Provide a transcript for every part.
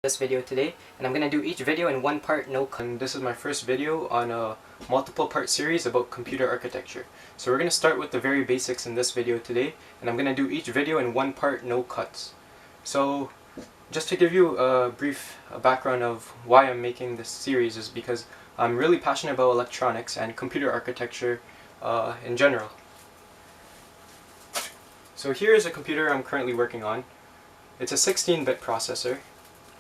this video today, and I'm going to do each video in one part, no cut. And this is my first video on a multiple part series about computer architecture. So we're going to start with the very basics in this video today, and I'm going to do each video in one part, no cuts. So just to give you a brief background of why I'm making this series is because I'm really passionate about electronics and computer architecture in general. So here is a computer I'm currently working on. It's a 16-bit processor,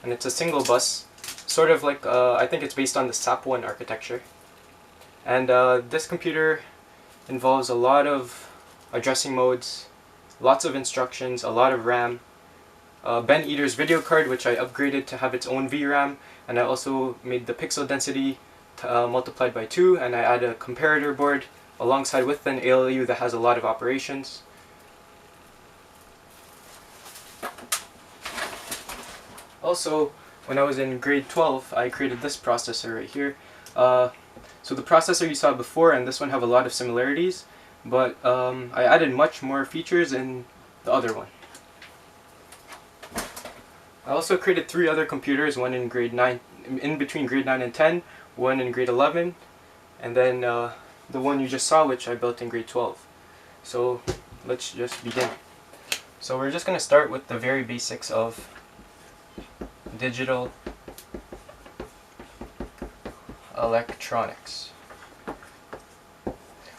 and it's a single bus, sort of like, I think it's based on the SAP1 architecture. And this computer involves a lot of addressing modes, lots of instructions, a lot of RAM, Ben Eater's video card, which I upgraded to have its own VRAM, and I also made the pixel density multiplied by 2, and I added a comparator board alongside with an ALU that has a lot of operations. Also, when I was in grade 12, I created this processor right here. So the processor you saw before and this one have a lot of similarities, but I added much more features in the other one. I also created 3 other computers, one in grade 9, in between grade 9 and 10, one in grade 11, and then the one you just saw, which I built in grade 12. So let's just begin. So we're just going to start with the very basics of digital electronics.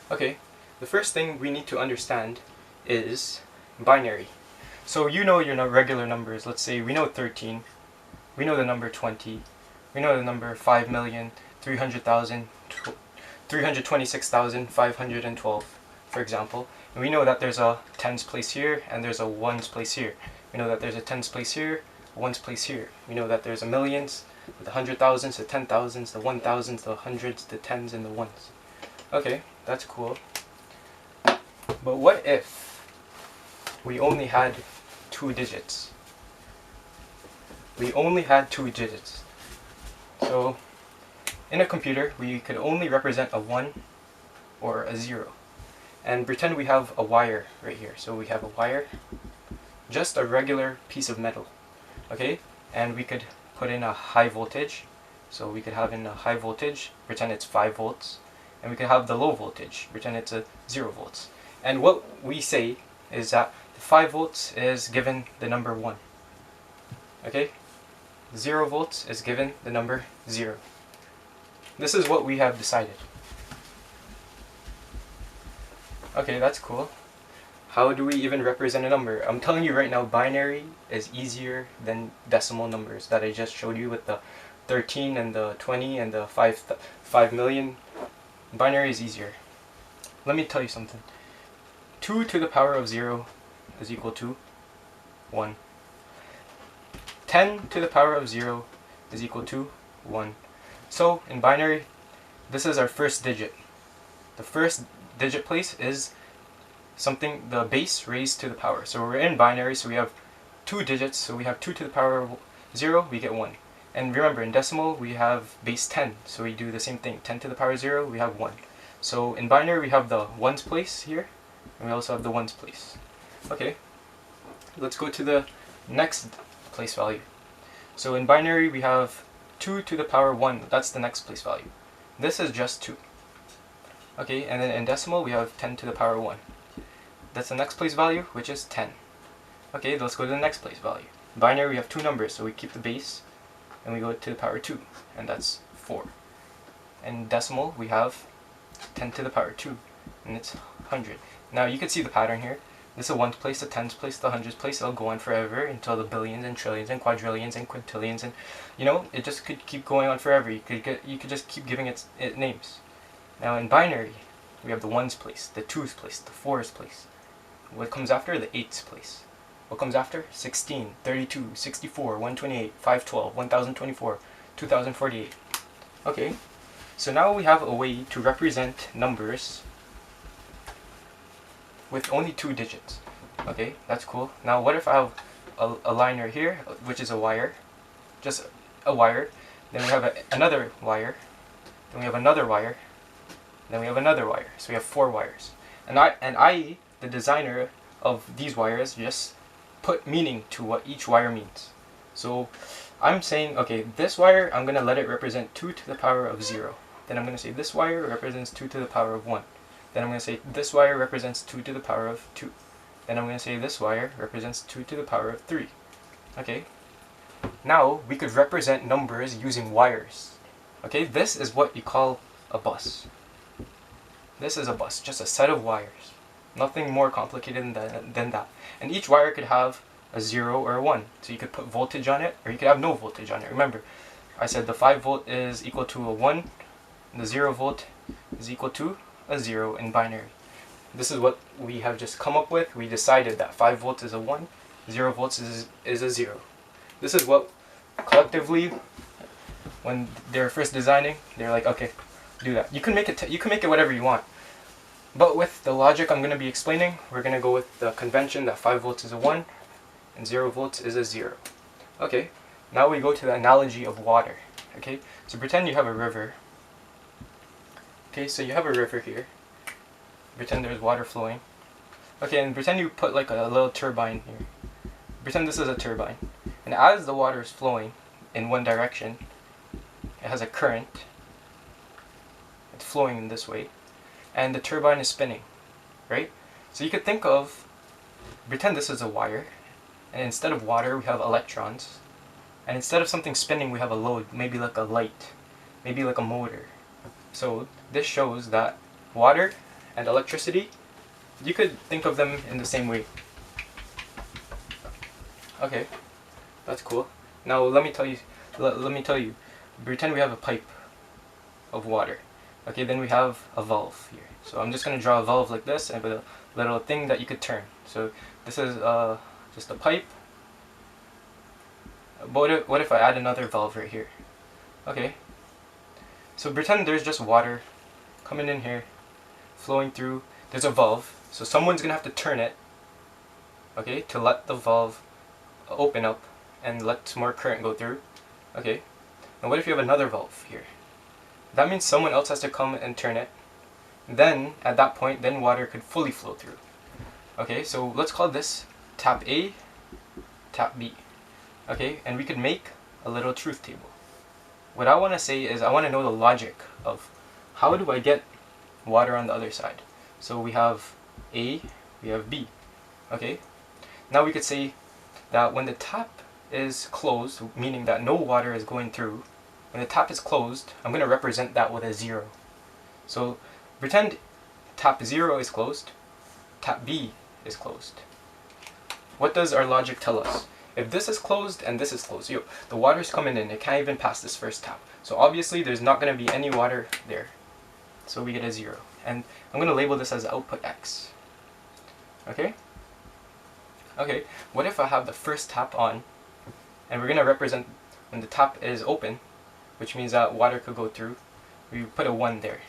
Okay, the first thing we need to understand is binary. So you know your regular numbers. Let's say we know 13, we know the number 20, we know the number 5,326,512, for example. And we know that there's a tens place here and there's a ones place here. We know that there's a tens place here, ones place here. We know that there's a millions, with the 100,000s, the 10,000s, the 1,000s, the hundreds, the tens, and the ones. Okay, that's cool. But what if we only had 2 digits? We only had 2 digits. So in a computer, we could only represent a 1 or a 0. And pretend we have a wire right here. So we have a wire, just a regular piece of metal. Okay, and we could put in a high voltage. So we could have in a high voltage, pretend it's 5 volts. And we could have the low voltage, pretend it's a 0 volts. And what we say is that the 5 volts is given the number 1. Okay? 0 volts is given the number 0. This is what we have decided. Okay, that's cool. How do we even represent a number? I'm telling you right now, binary is easier than decimal numbers that I just showed you with the 13 and the 20 and the 5 million. Binary is easier. Let me tell you something. 2 to the power of 0 is equal to 1. 10 to the power of 0 is equal to 1. So in binary, this is our first digit. The first digit place is something, the base raised to the power. So we're in binary, so we have 2 digits, so we have 2 to the power of 0, we get 1. And remember, in decimal, we have base 10, so we do the same thing. 10 to the power of 0, we have 1. So in binary, we have the ones place here, and we also have the ones place. Okay, let's go to the next place value. So in binary, we have 2 to the power 1, that's the next place value. This is just 2. Okay, and then in decimal, we have 10 to the power 1. That's the next place value, which is 10. Okay, let's go to the next place value. In binary, we have 2 numbers, so we keep the base, and we go to the power 2, and that's 4. In decimal, we have 10 to the power 2, and it's 100. Now, you can see the pattern here. This is the ones place, the tens place, the hundreds place. It'll go on forever until the billions and trillions and quadrillions and quintillions, and you know, it just could keep going on forever. You could just keep giving it names. Now in binary, we have the ones place, the twos place, the fours place. What comes after? The eights place. What comes after? 16, 32, 64, 128, 512, 1024, 2048. Okay, so now we have a way to represent numbers with only 2 digits. Okay, that's cool. Now what if I have a line right here, which is a wire, just a wire, then we have another wire, then we have another wire, then we have another wire. So we have 4 wires. And I, the designer of these wires, just put meaning to what each wire means. So I'm saying, okay, this wire, I'm going to let it represent 2 to the power of 0. Then I'm going to say this wire represents 2 to the power of 1. Then I'm going to say this wire represents 2 to the power of 2. Then I'm going to say this wire represents 2 to the power of 3. Okay? Now, we could represent numbers using wires. Okay? This is what you call a bus. This is a bus, just a set of wires. Nothing more complicated than that. And each wire could have a 0 or a 1. So you could put voltage on it, or you could have no voltage on it. Remember, I said the 5 volt is equal to a 1, and the 0 volt is equal to a 0 in binary. This is what we have just come up with. We decided that 5 volts is a 1, 0 volts is a 0. This is what collectively, when they're first designing, they're like, okay, do that. You can make it whatever you want. But with the logic I'm going to be explaining, we're going to go with the convention that 5 volts is a 1 and 0 volts is a 0. Okay, now we go to the analogy of water. Okay, so pretend you have a river. Okay, so you have a river here. Pretend there's water flowing. Okay, and pretend you put like a little turbine here. Pretend this is a turbine. And as the water is flowing in one direction, it has a current. It's flowing in this way. And the turbine is spinning, right? So you could think of, pretend this is a wire. And instead of water, we have electrons. And instead of something spinning, we have a load, maybe like a light, maybe like a motor. So this shows that water and electricity, you could think of them in the same way. Okay, that's cool. Now let me tell you, pretend we have a pipe of water. Okay, then we have a valve here. So I'm just going to draw a valve like this and with a little thing that you could turn. So this is just a pipe. But what if I add another valve right here? Okay. So pretend there's just water coming in here, flowing through. There's a valve. So someone's going to have to turn it, okay, to let the valve open up and let some more current go through. Okay. Now what if you have another valve here? That means someone else has to come and turn it. Then, at that point, then water could fully flow through. Okay, so let's call this tap A, tap B. Okay, and we could make a little truth table. What I want to say is I want to know the logic of how do I get water on the other side. So we have A, we have B. Okay, now we could say that when the tap is closed, meaning that no water is going through, when the tap is closed, I'm going to represent that with a 0. So pretend tap 0 is closed, tap B is closed. What does our logic tell us? If this is closed and this is closed, the water's coming in, it can't even pass this first tap. So obviously there's not going to be any water there. So we get a 0. And I'm going to label this as output X. Okay? Okay, what if I have the first tap on, and we're going to represent when the tap is open, which means that water could go through, we put a 1 there.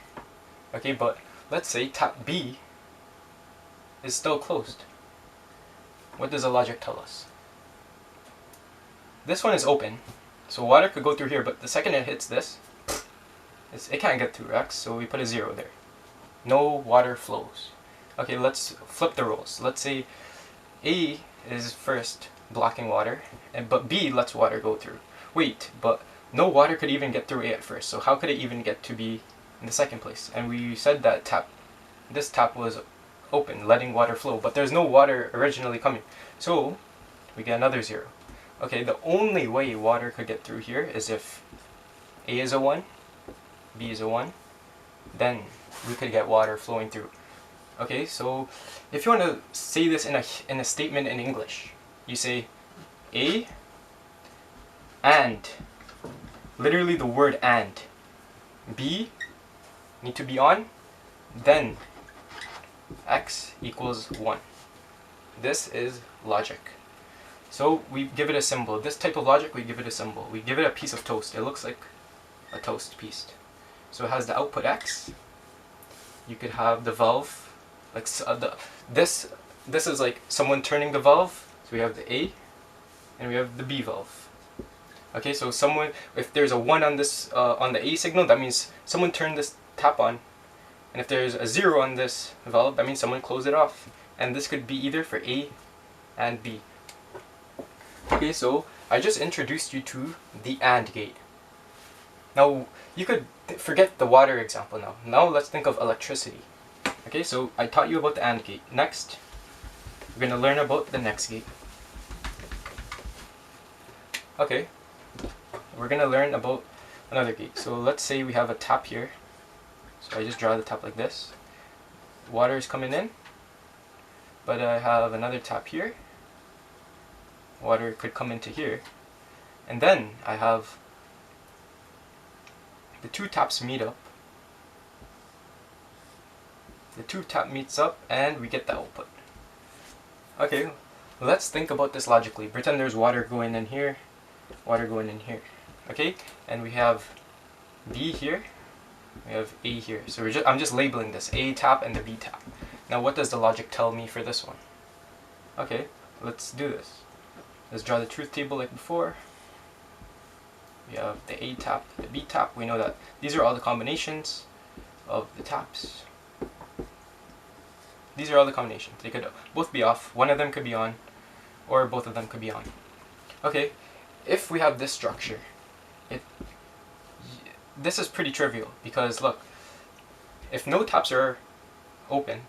Okay, but let's say tap B is still closed. What does the logic tell us? This one is open, so water could go through here, but the second it hits this, it can't get through X, so we put a 0 there. No water flows. Okay, let's flip the roles. Let's say A is first blocking water, but B lets water go through. Wait, but no water could even get through A at first, so how could it even get to B in the second place? And we said that this tap was open, letting water flow, but there's no water originally coming. So we get another 0. Okay, the only way water could get through here is if A is a 1, B is a 1, then we could get water flowing through. Okay, so if you want to say this in a statement in English, you say A and, literally the word and, B need to be on, then X equals 1. This is logic. So we give it a symbol. This type of logic, we give it a symbol. We give it a piece of toast. It looks like a toast piece. So it has the output X. You could have the valve, like this is like someone turning the valve. So we have the A, and we have the B valve. Okay, so if there's a 1 on this on the A signal, that means someone turned this tap on. And if there's a 0 on this valve, that means someone closed it off. And this could be either for A and B. Okay, so I just introduced you to the AND gate. Now, you could forget the water example now. Now let's think of electricity. Okay, so I taught you about the AND gate. Next, we're going to learn about the next gate. Okay, we're going to learn about another gate. So let's say we have a tap here. So I just draw the tap like this. Water is coming in, but I have another tap here. Water could come into here. And then I have the two taps meet up. The two tap meets up and we get the output. Okay, let's think about this logically. Pretend there's water going in here, water going in here. Okay, and we have B here, we have A here. So I'm just labeling this A tap and the B tap. Now what does the logic tell me for this one? Okay, let's do this. Let's draw the truth table like before. We have the A tap, the B tap. We know that these are all the combinations of the taps. These are all the combinations. They could both be off. One of them could be on, or both of them could be on. Okay, if we have this structure, this is pretty trivial because look, if no taps are open,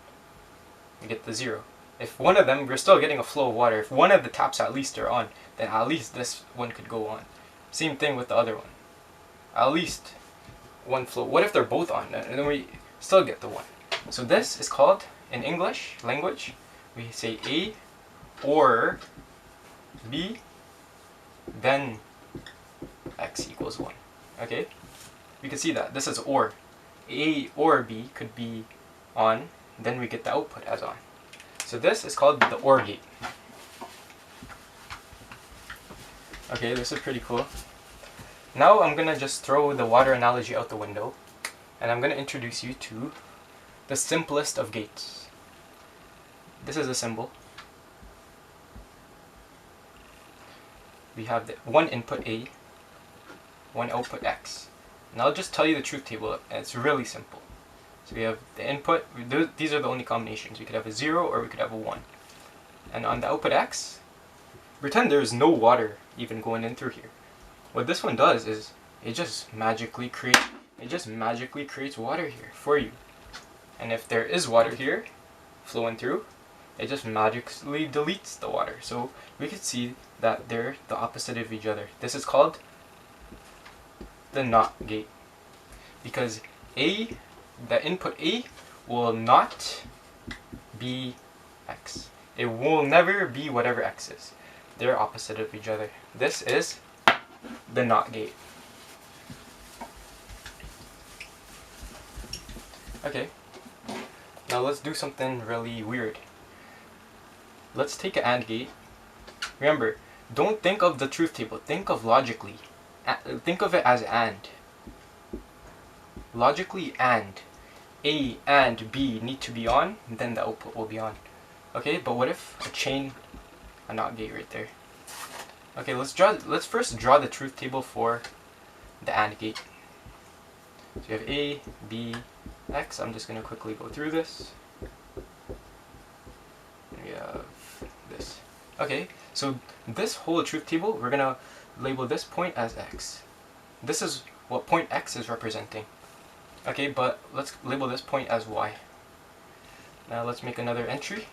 we get the 0. If one of them, we're still getting a flow of water. If one of the taps at least are on, then at least this one could go on. Same thing with the other one. At least one flow. What if they're both on? And then we still get the 1. So this is called, in English language, we say A or B, then X equals 1. Okay? We can see that. This is OR. A or B could be on, then we get the output as on. So this is called the OR gate. Okay, this is pretty cool. Now I'm gonna just throw the water analogy out the window, and I'm gonna introduce you to the simplest of gates. This is a symbol. We have the one input A, one output X. And I'll just tell you the truth table, and it's really simple. So we have the input, these are the only combinations. We could have a 0 or we could have a 1. And on the output X, pretend there's no water even going in through here. What this one does is it just magically creates water here for you. And if there is water here flowing through, it just magically deletes the water. So we could see that they're the opposite of each other. This is called the NOT gate, because the input A will not be X. It will never be whatever X is. They're opposite of each other. This is the NOT gate. Okay, now let's do something really weird. Let's take an AND gate. Remember, don't think of the truth table. Think of logically. Think of it as AND. Logically AND. A and B need to be on, then the output will be on. Okay, but what if a NOT gate right there? Okay, let's first draw the truth table for the AND gate. So you have A, B, X. I'm just gonna quickly go through this. We have this. Okay, so this whole truth table, we're gonna label this point as X. This is what point X is representing. Okay, but let's label this point as Y. Now let's make another entry.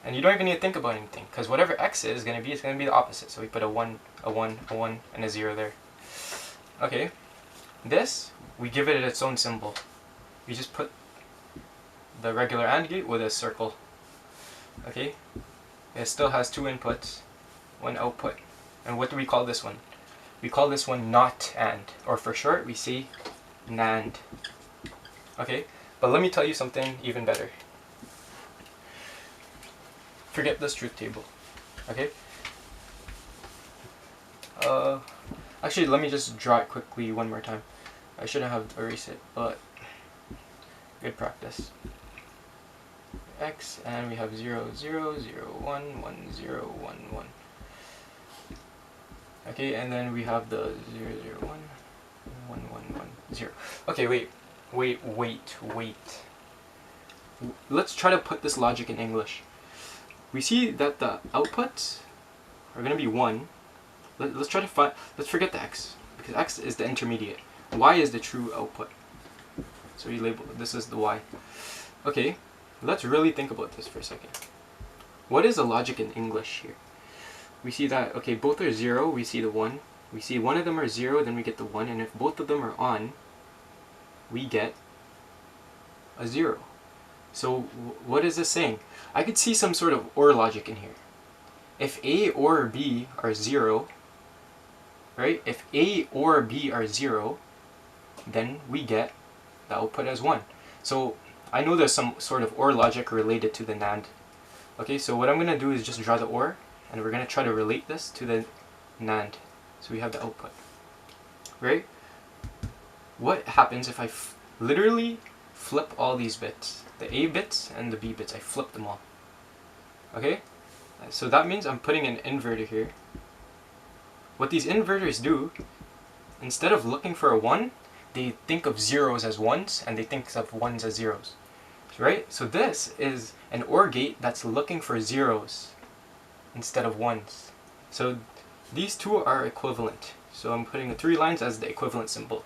And you don't even need to think about anything, because whatever X is going to be, it's going to be the opposite. So we put a 1, a 1, a 1, and a 0 there. Okay, this, we give it its own symbol. We just put the regular AND gate with a circle. Okay, it still has 2 inputs, 1 output. And what do we call this one? We call this one NOT AND, or for short, we say NAND. Okay, but let me tell you something even better. Forget this truth table. Okay? Actually, let me just draw it quickly one more time. I shouldn't have erased it, but good practice. X, and we have 0, 0, 0, 1, 1, 0, 1, 1. Okay, and then we have the 0, 0, 1, 1, 1, 1, 0. Okay, wait. Let's try to put this logic in English. We see that the outputs are going to be 1, let's try to find, let's forget the x, because x is the intermediate. Y is the true output. So we label, this is the y. Okay, let's really think about this for a second. What is the logic in English here? We see that, okay, both are 0, we see the 1. We see one of them are 0, then we get the 1, and if both of them are on, we get a 0. So what is this saying? I could see some sort of OR logic in here. If A or B are 0, right? If A or B are 0, then we get the output as 1. So I know there's some sort of OR logic related to the NAND. Okay, so what I'm going to do is just draw the OR, and we're going to try to relate this to the NAND. So we have the output, right? What happens if I literally flip all these bits? The A bits and the B bits, I flip them all. Okay? So that means I'm putting an inverter here. What these inverters do, instead of looking for a 1, they think of zeros as 1s, and they think of 1s as zeros. Right? So this is an OR gate that's looking for zeros instead of 1s. So these two are equivalent. So I'm putting the 3 lines as the equivalent symbol.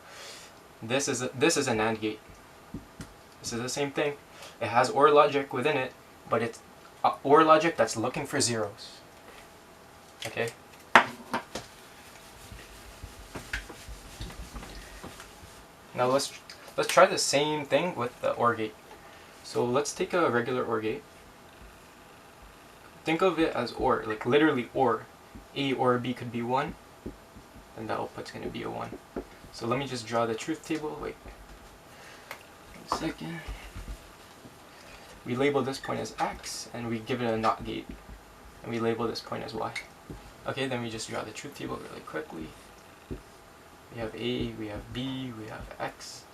This is a NAND gate. This is the same thing. It has OR logic within it, but it's OR logic that's looking for zeros. Okay? Now let's try the same thing with the OR gate. So let's take a regular OR gate. Think of it as OR, like literally OR. A or B could be 1, and the output's going to be a 1. So let me just draw the truth table. Wait. 1 second. We label this point as X, and we give it a NOT gate. And we label this point as Y. Okay, then we just draw the truth table really quickly. We have A, we have B, we have X.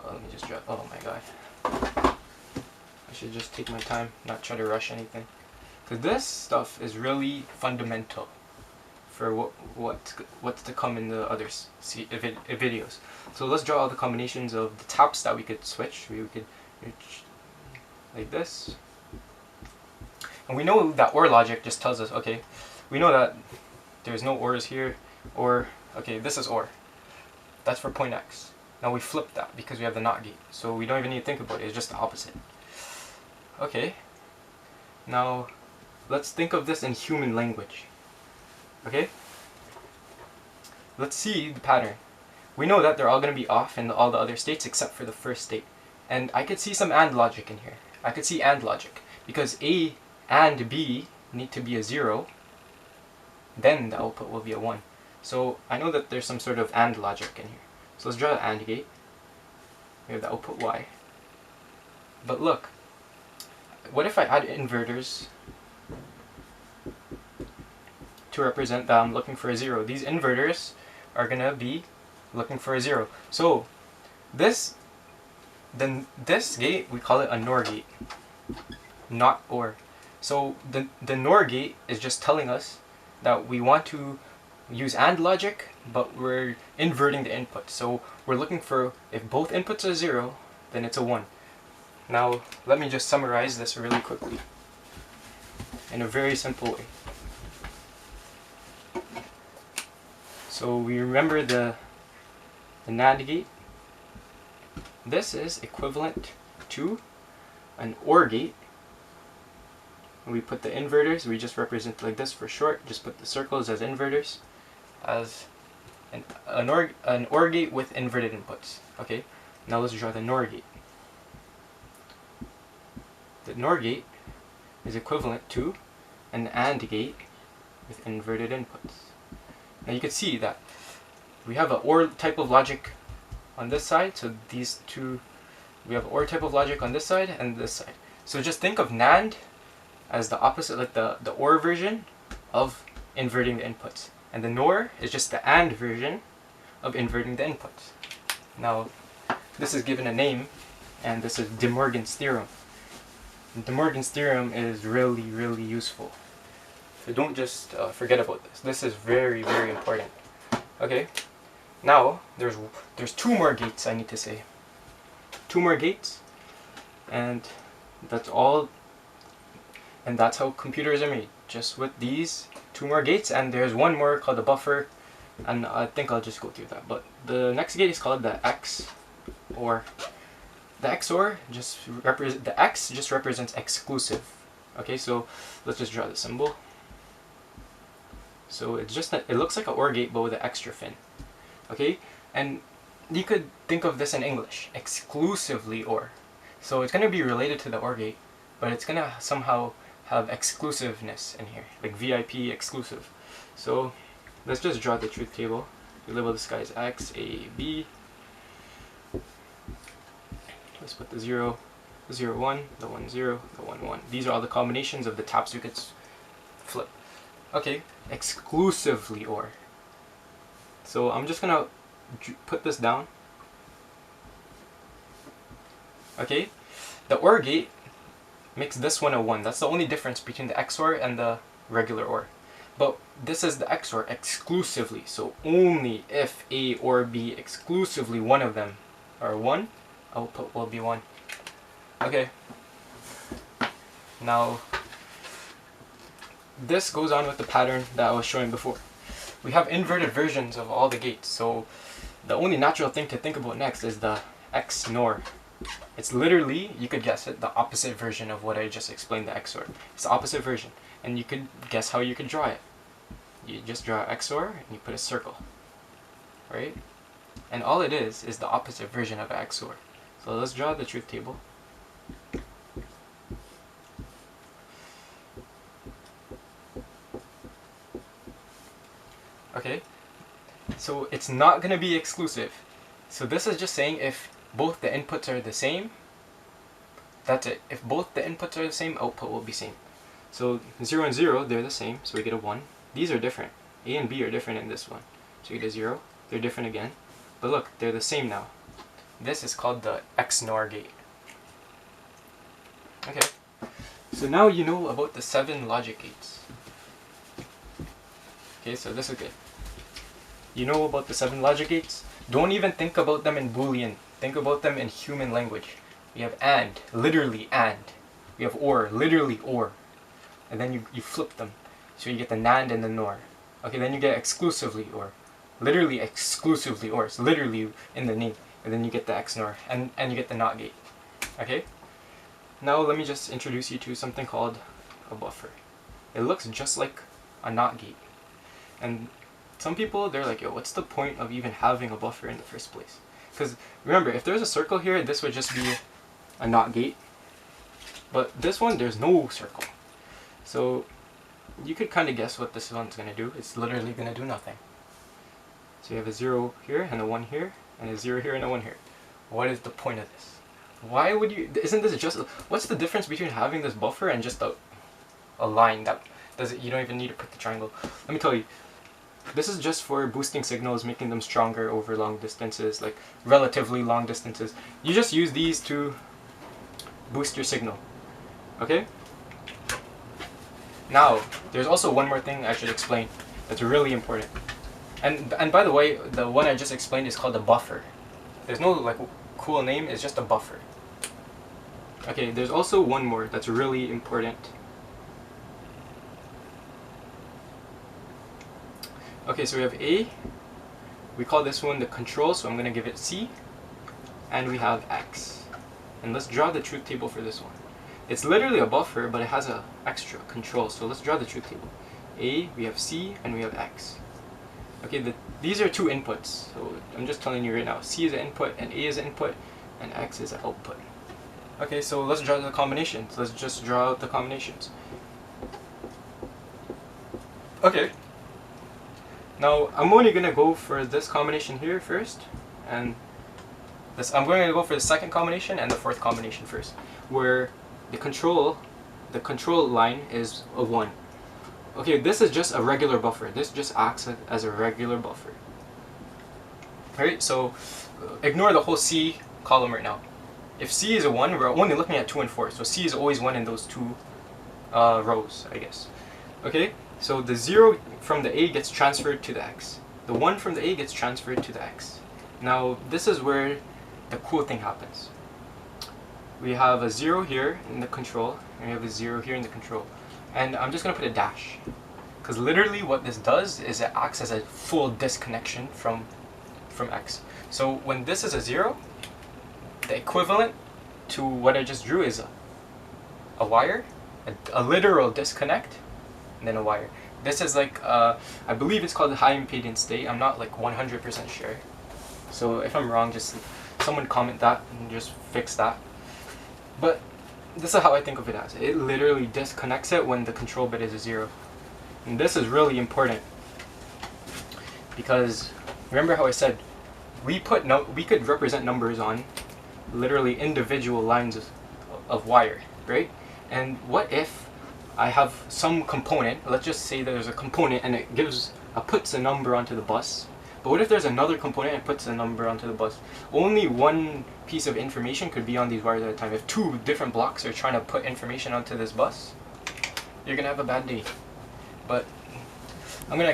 Let me just draw, oh my god. I should just take my time, not try to rush anything. Because this stuff is really fundamental for what's to come in the other videos. So let's draw all the combinations of the taps that we could switch. We could like this. And we know that OR logic just tells us, okay, we know that there's no ORs here, or, okay, this is OR. That's for point X. Now we flip that because we have the NOT gate. So we don't even need to think about it, it's just the opposite. Okay, now let's think of this in human language. Okay? Let's see the pattern. We know that they're all going to be off in all the other states except for the first state. And I could see some AND logic in here. I could see AND logic. Because A and B need to be a 0, then the output will be a 1. So I know that there's some sort of AND logic in here. So let's draw an AND gate. We have the output Y. But look, what if I add inverters to represent that I'm looking for a 0? These inverters are going to be looking for a 0. So this gate, we call it a NOR gate, not OR. So the NOR gate is just telling us that we want to use AND logic, but we're inverting the input. So we're looking for, if both inputs are 0, then it's a 1. Now let me just summarize this really quickly in a very simple way. So we remember the NAND gate. This is equivalent to an OR gate. And we put the inverters, we just represent like this for short, just put the circles as inverters, as an OR gate with inverted inputs. Okay, now let's draw the NOR gate. The NOR gate is equivalent to an AND gate with inverted inputs. Now you can see that we have an OR type of logic on this side, so these two, we have OR type of logic on this side and this side. So just think of NAND as the opposite, like the OR version of inverting the inputs. And the NOR is just the AND version of inverting the inputs. Now, this is given a name, and this is De Morgan's theorem. De Morgan's theorem is really, really useful. So don't just forget about this. This is very, very important. Okay, now there's 2 more gates I need to say. 2 more gates, and that's all. And that's how computers are made. just with these two more gates, and there's one more called the buffer, and I think I'll just go through that. But the next gate is called the XOR. The XOR the X just represents exclusive. Okay, so let's just draw the symbol. So it's just that it looks like an OR gate but with an extra fin. Okay, and you could think of this in English, exclusively OR. So it's gonna be related to the OR gate, but it's gonna somehow have exclusiveness in here, like VIP exclusive. So let's just draw the truth table. We label this guy as X, A, B. Let's put the 0, the 0, 1, the 1, 0, the 1, 1. These are all the combinations of the taps we could flip. Okay, exclusively OR. So I'm just gonna put this down. Okay, the OR gate makes this one a 1. That's the only difference between the XOR and the regular OR. But this is the XOR exclusively, so only if A or B exclusively one of them are 1, output will be 1. Okay, now this goes on with the pattern that I was showing before. We have inverted versions of all the gates, so the only natural thing to think about next is the XNOR. It's literally, you could guess it, the opposite version of what I just explained, the XOR. It's the opposite version, and you could guess how you could draw it. You just draw XOR and you put a circle, right? And all it is the opposite version of XOR. So let's draw the truth table. Okay, so it's not going to be exclusive. So this is just saying if both the inputs are the same, that's it. If both the inputs are the same, output will be same. So 0 and 0, they're the same, so we get a 1. These are different. A and B are different in this one. So you get a 0. They're different again. But look, they're the same now. This is called the XNOR gate. Okay, so now you know about the 7 logic gates. Okay, so this is good. You know about the 7 logic gates? Don't even think about them in Boolean. Think about them in human language. We have AND, literally AND. We have OR, literally OR. And then you flip them. So you get the Nand and the Nor. Okay, then you get exclusively OR. Literally exclusively OR. It's literally in the name. And then you get the XNOR. And you get the NOT gate. Okay? Now let me just introduce you to something called a buffer. It looks just like a NOT gate. And some people, they're like, yo, what's the point of even having a buffer in the first place? Because remember, if there's a circle here, this would just be a NOT gate. But this one, there's no circle. So you could kind of guess what this one's going to do. It's literally going to do nothing. So you have a 0 here, and a 1 here, and a 0 here, and a 1 here. What is the point of this? Why would you... Isn't this just... What's the difference between having this buffer and just a line that does it? You don't even need to put the triangle. Let me tell you. This is just for boosting signals, making them stronger over long distances, like relatively long distances. You just use these to boost your signal. Okay? Now, there's also one more thing I should explain that's really important. And by the way, the one I just explained is called a buffer. There's no like cool name, it's just a buffer. Okay, there's also one more that's really important. Okay, so we have A, we call this one the control, so I'm going to give it C, and we have X. And let's draw the truth table for this one. It's literally a buffer, but it has an extra control, so let's draw the truth table. A, we have C, and we have X. Okay, these are 2 inputs, so I'm just telling you right now, C is an input, and A is an input, and X is an output. Okay, so let's draw the combinations. Let's just draw out the combinations. Okay. Now, I'm only going to go for this combination here first, and I'm going to go for the second combination and the fourth combination first, where the control line is a 1. Okay, this is just a regular buffer. This just acts as a regular buffer. Alright, so ignore the whole C column right now. If C is a 1, we're only looking at 2 and 4, so C is always 1 in those 2 rows, I guess. Okay? So the 0 from the A gets transferred to the X. The 1 from the A gets transferred to the X. Now, this is where the cool thing happens. We have a 0 here in the control, and we have a 0 here in the control. And I'm just going to put a dash. Because literally what this does is it acts as a full disconnection from X. So when this is a 0, the equivalent to what I just drew is a wire, a literal disconnect, and then a wire. This is like, I believe it's called the high impedance state. I'm not like 100% sure. So if I'm wrong, just someone comment that and just fix that. But this is how I think of it as. It literally disconnects it when the control bit is a 0. And this is really important because remember how I said we could represent numbers on literally individual lines of wire, right? And what if I have some component, let's just say there's a component and it puts a number onto the bus. But what if there's another component and puts a number onto the bus? Only one piece of information could be on these wires at a time. If two different blocks are trying to put information onto this bus, you're gonna have a bad day. But I'm gonna